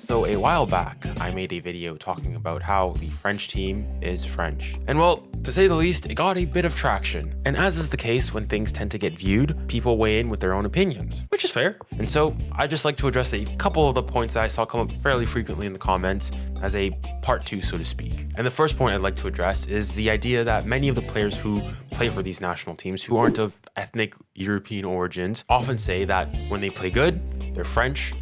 So a while back, I made a video talking about how the French team is French. And well, to say the least, it got a bit of traction. And as is the case when things tend to get viewed, people weigh in with their own opinions, which is fair. And so I just like to address a couple of the points that I saw come up fairly frequently in the comments as a part 2, so to speak. And the first point I'd like to address is the idea that many of the players who play for these national teams who aren't of ethnic European origins often say that when they play good, they're French,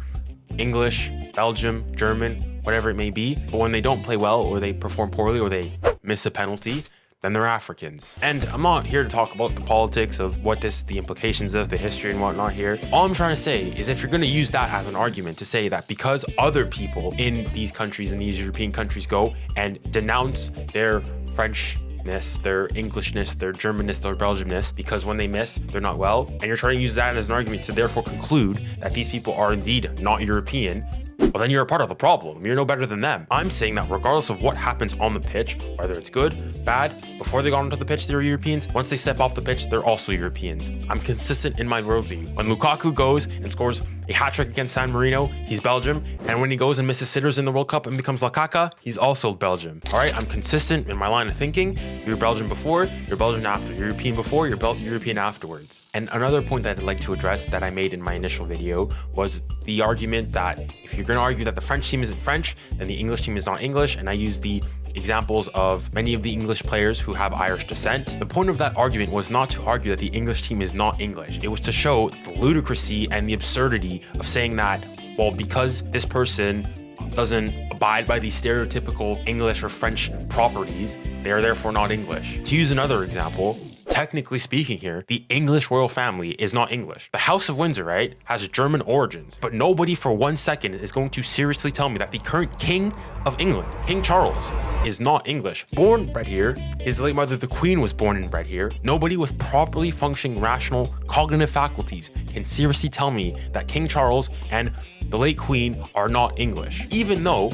English, Belgium, German, whatever it may be. But when they don't play well, or they perform poorly, or they miss a penalty, then they're Africans. And I'm not here to talk about the politics of the implications of the history and whatnot here. All I'm trying to say is if you're going to use that as an argument to say that because other people in these countries, in these European countries, go and denounce their Frenchness, their Englishness, their Germanness, their Belgiumness, because when they miss, they're not well, and you're trying to use that as an argument to therefore conclude that these people are indeed not European, well, then you're a part of the problem. You're no better than them. I'm saying that regardless of what happens on the pitch, whether it's good, bad, before they got onto the pitch, they're Europeans. Once they step off the pitch, they're also Europeans. I'm consistent in my worldview. When Lukaku goes and scores a hat-trick against San Marino, he's Belgium. And when he goes and misses sitters in the World Cup and becomes Lakaka, he's also Belgium. All right, I'm consistent in my line of thinking. You're Belgian before, you're Belgian after. You're European before, you're European afterwards. And another point that I'd like to address that I made in my initial video was the argument that if you're going to argue that the French team isn't French, then the English team is not English. And I use the examples of many of the English players who have Irish descent. The point of that argument was not to argue that the English team is not English. It was to show the ludicrousy and the absurdity of saying that, well, because this person doesn't abide by the stereotypical English or French properties, they are therefore not English. To use another example, technically speaking here, the English royal family is not English. The House of Windsor, right, has German origins, but nobody for 1 second is going to seriously tell me that the current King of England, King Charles, is not English. Born, bred here, his late mother, the Queen, was born and bred here. Nobody with properly functioning rational cognitive faculties can seriously tell me that King Charles and the late Queen are not English, even though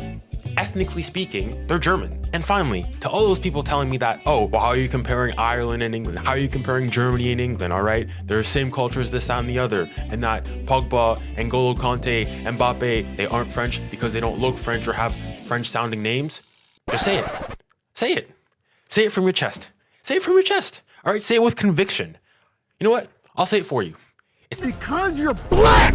ethnically speaking, they're German. And finally, to all those people telling me that, oh, well, how are you comparing Ireland and England? How are you comparing Germany and England? All right, they're the same cultures, this, that, and the other. And that Pogba, N'Golo Kante, Mbappe, they aren't French because they don't look French or have French sounding names. Just say it. Say it. Say it from your chest. Say it from your chest. All right, say it with conviction. You know what? I'll say it for you. It's because you're black!